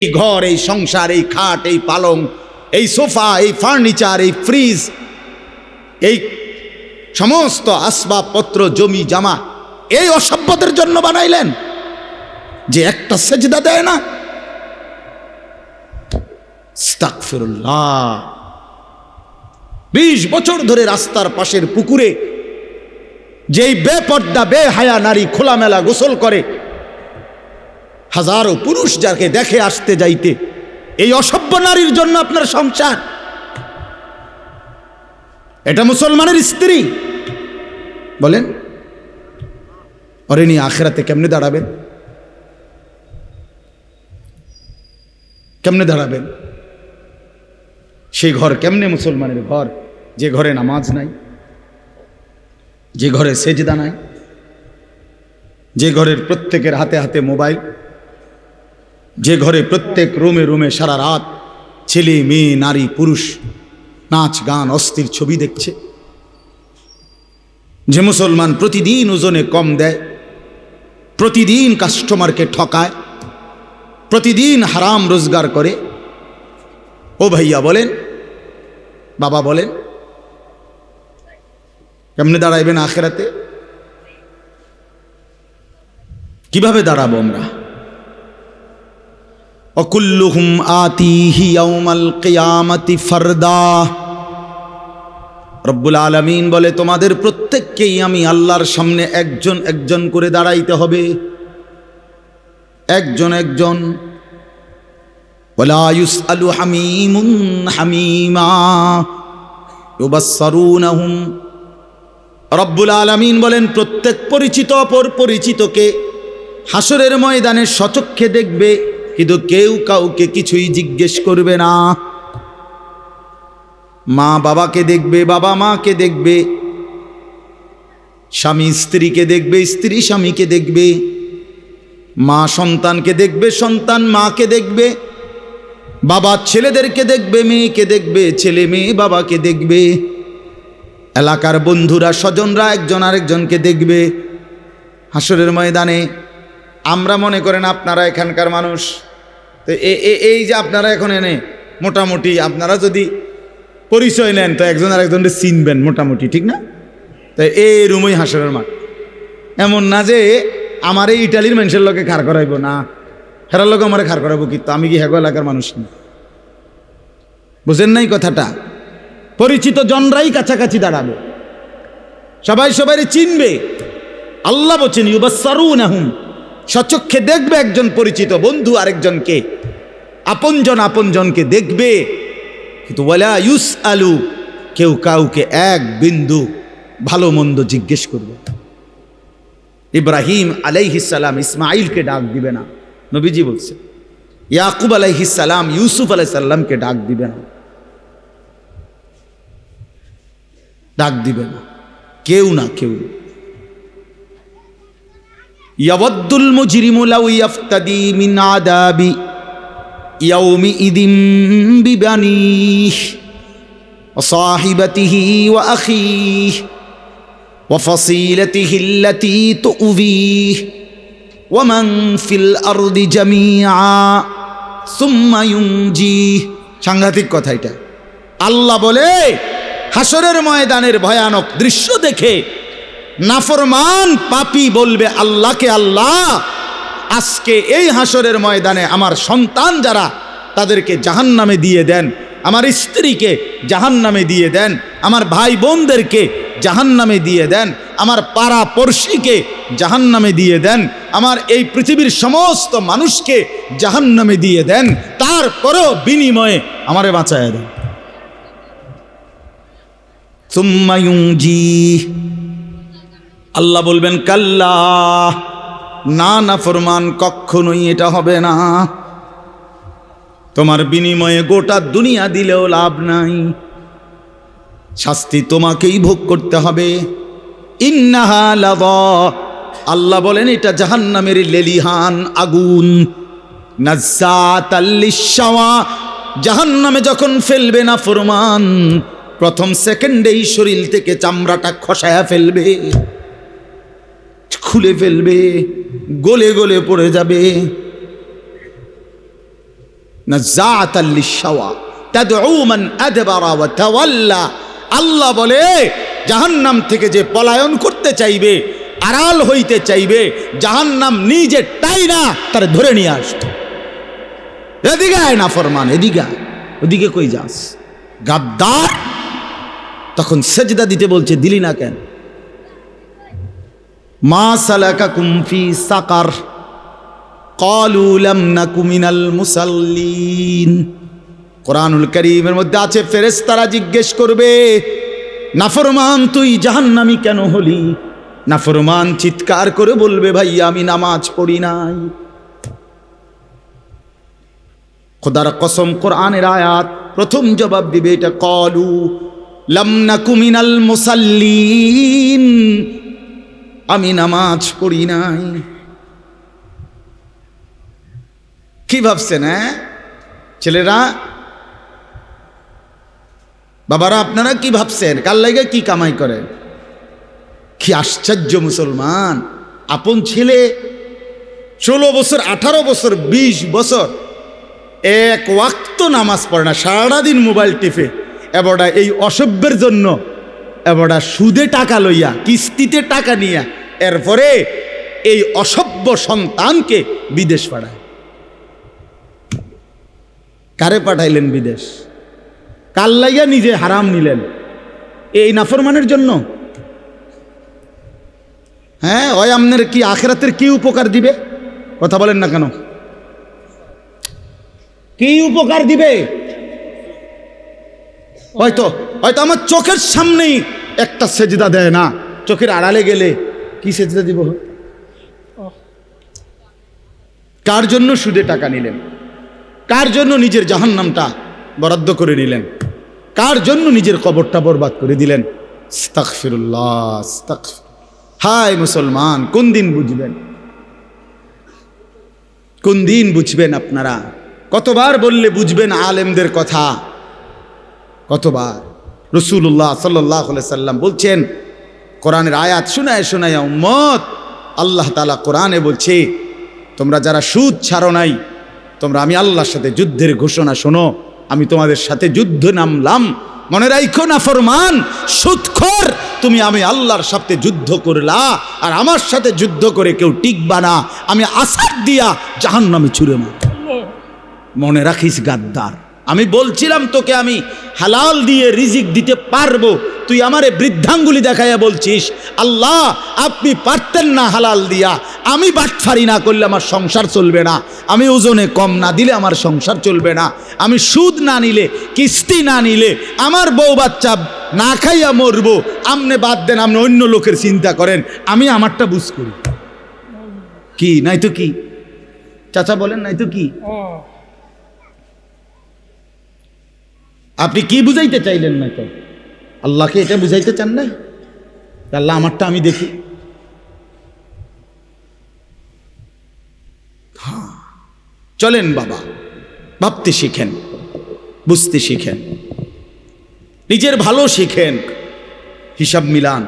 এই ঘর, এই সংসার, এই খাট, এই পালং, এই সোফা, এই ফার্নিচার, এই ফ্রিজ, এই সমস্ত আসবাবপত্র, জমি জামা এই অসভ্যদের জন্য বানাইলেন যে একটা সেজদা দেয় না। আস্তাগফিরুল্লাহ। 20 বছর ধরে রাস্তার পাশের পুকুরে যেই বেপর্দা বেহায়া নারী খোলামেলা গোসল করে, হাজারো পুরুষ যাকে দেখে আসতে যাইতে, এই অসভ্য নারীর জন্য আপনার সংসার। এটা মুসলমানের স্ত্রী বলেন, ওরে নিয়ে আখিরাতে কেমনে দাঁড়াবেন? কেমনে দাঁড়াবেন? সেই ঘর কেমনে মুসলমানের ঘর যে ঘরে নামাজ নাই, যে ঘরে সেজদা নাই, যে ঘরের প্রত্যেকের হাতে হাতে মোবাইল, যে ঘরে প্রত্যেক রুমে রুমে সারা রাত ছেলে মেয়ে নারী পুরুষ নাচ গান অস্থির ছবি দেখছে, যে মুসলমান প্রতিদিন ওজনে কম দেয়, প্রতিদিন কাস্টমারকে ঠকায়, প্রতিদিন হারাম রোজগার করে। ও ভাইয়া বলেন, বাবা বলেন, কেমনে দাঁড়াইবেন আখিরাতে? কিভাবে দাঁড়াবো আমরা? অকুল্লুহুম আতিহি ইয়াউমাল কিয়ামাতি ফারদা। রব্বুল আলামিন বলে, তোমাদের প্রত্যেককেই আমি আল্লাহর সামনে একজন একজন করে দাঁড়াইতে হবে, একজন একজন। ওয়ালা ইউসআলু হামিমুন হামিমা ইউবাসসারুনহুম। রব্বুল আলামিন বলেন, প্রত্যেক পরিচিত অপর পরিচিতকে হাসরের ময়দানে সচক্ষে দেখবে, কিন্তু কেউ কাউকে কিছুই জিজ্ঞেস করবে না। মা বাবাকে দেখবে, বাবা মাকে দেখবে, স্বামী স্ত্রীকে দেখবে, স্ত্রী স্বামীকে দেখবে, মা সন্তানকে দেখবে, সন্তান মাকে দেখবে, বাবা ছেলেদেরকে দেখবে, মেয়েকে দেখবে, ছেলে মেয়ে বাবাকে দেখবে, এলাকার বন্ধুরা স্বজনরা একজন আরেকজনকে দেখবে হাসরের ময়দানে। আমরা মনে করেন আপনারা এখানকার মানুষ, তো এই যে আপনারা এখন এনে মোটামুটি আপনারা যদি পরিচয় নেন তো একজন আরেকজনকে চিনবেন মোটামুটি, ঠিক না? তো এই রুমই হাসরের মাঠ। এমন না যে আমার এই ইটালির মানুষের লোকে খাড় করাইব, না হেরার লোক আমার খাড় করাবো, কিন্তু আমি কি হেগো এলাকার মানুষ না? বুঝেন নাই কথাটা? পরিচিত জনরাই কাছাকাছি দাঁড়াবে, সবাই সবাই চিনবে। আল্লাহ বলছেন ইউবাসসারুনহুম, সচক্ষে দেখবে একজন পরিচিত বন্ধু আরেকজনকে, আপনজন আপনজনকে দেখবে, কিন্তু ওয়ালা ইউসআলু, কেউ কাউকে এক বিন্দু ভালো মন্দ জিজ্ঞেস করবে। ইব্রাহিম আলাইহিস সালাম ইসমাইলকে ডাক দিবে না, নবীজি বলছে। ইয়াকুব আলাইহিস সালাম ইউসুফ আলাইহিস সালামকে ডাক দিবে না, ডাক দিবে না, কেউ না কেউ। ইয়াওয়াদ্দুল মুজরিমু লাউ ইয়াফতাদি মিন আযাবি ইয়াউমিইযিন বিবানিহি ওয়া সাহিবাতিহি ওয়া আখিহি ওয়া ফাসিলাতিহি আল্লাতী তু'যিহি ওয়া মান ফিল আরদি জামিআ সুম্মা ইউনজিহি। সাংঘাতিক কথা এটা। আল্লাহ বলে, হাসরের ময়দানের ভয়ানক দৃশ্য দেখে নাফরমান পাপী বলবে আল্লাহকে, আল্লাহ আজকে এই হাসরের ময়দানে আমার সন্তান যারা তাদেরকে জাহান্নামে দিয়ে দেন, আমার স্ত্রীকে জাহান্নামে দিয়ে দেন, আমার ভাই বোনদেরকে জাহান্নামে দিয়ে দেন, আমার পাড়া পড়শিকে জাহান্নামে দিয়ে দেন, আমার এই পৃথিবীর সমস্ত মানুষকে জাহান্নামে দিয়ে দেন, তারপরেও বিনিময়ে আমারে বাঁচায় দেন। সুম্মা ইউনজিহি, আল্লাহ বলবেন কাল্লা, না না ফরমান, কখনোই এটা হবে না। তোমার বিনিময়ে গোটা দুনিয়া দিলেও লাভ নাই, শাস্তি তোমাকেই ভোগ করতে হবে। ইন্নাহা লাযা, আল্লাহ বলেন এটা জাহান্নামের লেলিহান আগুন। নাজ্জাতাল লিশ-শাওয়া, জাহান্নামে যখন ফেলবে না ফরমান, প্রথম সেকেন্ডেই শরীর থেকে চামড়াটা খসায়া ফেলবে, খুলে ফেলবে, গলে গলে পড়ে যাবে। নাযাআতাল লিশ-শাওয়া তাদউ মান আদবারা ওয়া তাওয়াল্লা। আল্লাহ বলে জাহান্নাম থেকে যে পলায়ন করতে চাইবে, আড়াল হইতে চাইবে, জাহান্নাম নিজে টাইনা তার ধরে নিয়ে আসবে। এদিকে আয় নাফরমান, এদিকে আয়, ওদিকে কই যাস গাদ্দার। তখন সেজদা দিতে বলছে, দিলি না কেন? মা সালাকাকুম ফি সাকার ক্বালু লাম নাকু মিনাল মুসাল্লিন। কোরআনুল কারীমের মধ্যে আছে ফেরেশতারা জিজ্ঞেস করবে, নাফরমান তুই জাহান্নামী কেন হলি? নাফরমান চিৎকার করে বলবে, ভাই আমি নামাজ পড়ি নাই। খোদার কসম, কোরআনের আয়াত প্রথম জবাব দিবে এটা, ক্বালু লাম নাকু মিনাল মুসাল্লিন, আমি নামাজ পড়ি নাই। কি ভাবছেন? হ্যাঁ ছেলেরা, বাবারা, আপনারা কি ভাবছেন? কার লাগে কি কামাই করেন? কি আশ্চর্য মুসলমান! আপন ছেলে 16 বছর, 18 বছর, 20 বছর এক ওয়াক্ত নামাজ পড়ে না, সারাদিন মোবাইল টিপে। এবারটা এই অসভ্যের জন্য এবারটা সুদে টাকা লইয়া, কিস্তিতে টাকা নিয়া, এরপরে এই অসভ্য সন্তানকে বিদেশ পাঠায়। কারে পাঠাইলেন বিদেশ? কার লাইয়া নিজে হারাম নিলেন? এই নাফরমানের জন্য? হ্যাঁ, ওই আপনার কি আখিরাতের কি উপকার দিবে? কথা বলেন না কেন? কি উপকার দিবে? হয়তো হয়তো আমার চোখের সামনেই একটা সেজদা দেয় না, চোখের আড়ালে গেলে কি সেজদা দিব? কার জন্য সুদে টাকা নিলেন? কার জন্য নিজের জাহান্নামটা বরাদ্দ করে নিলেন? কার জন্য নিজের কবরটা বরবাদ করে দিলেন? আস্তাগফিরুল্লাহ, আস্তাগফির। হায় মুসলমান, কোন দিন বুঝবেন? কোন দিন বুঝবেন আপনারা? কতবার বললে বুঝবেন আলেমদের কথা? কতবার? রাসূলুল্লাহ সাল্লাল্লাহু আলাইহি সাল্লাম বলছেন, কোরআনের আয়াত শোনায় শোনায় উম্মত, আল্লাহ তাআলা কোরআনে বলছে, তোমরা যারা সুদ ছাড়ো নাই, তোমরা আমি আল্লাহর সাথে যুদ্ধের ঘোষণা শোনো, আমি তোমাদের সাথে যুদ্ধ নামলাম। মনে রাখো না ফরমান, সুদখোর, তুমি আমি আল্লাহর সাথে যুদ্ধ করলা, আর আমার সাথে যুদ্ধ করে কেউ টিকবা না, আমি আসাদ দিয়া জাহান্নামে ছুঁড়ে মারব। মনে রাখিস গাদ্দার, আমি বলছিলাম তোকে আমি হালাল দিয়ে রিজিক দিতে পারবো, তুই আমারে বৃদ্ধাঙ্গুলি দেখাইয়া বলছিস আল্লাহ আপনি পারতেন না হালাল দিয়া। আমি বাটফারি না করলে আমার সংসার চলবে না, আমি ওজনে কম না দিলে আমার সংসার চলবে না, আমি সুদ না নিলে, কিস্তি না নিলে আমার বউ বাচ্চা না খাইয়া মরবো। আমনে বাদ দেন, আপনি অন্য লোকের চিন্তা করেন, আমি আমারটা বুঝ করি। কি নাই তো কি? চাচা বলেন, নাই তো কি? আপনি কি বুঝাইতে চাইলেন? না তো আল্লাহকে এটা বুঝাইতে চান না? আল্লাহ আমারটা আমি দেখি। হ্যাঁ, চলেন বাবা, ভাবতে শিখেন, বুঝতে শিখেন, নিজের ভালো শিখেন, হিসাব মিলান।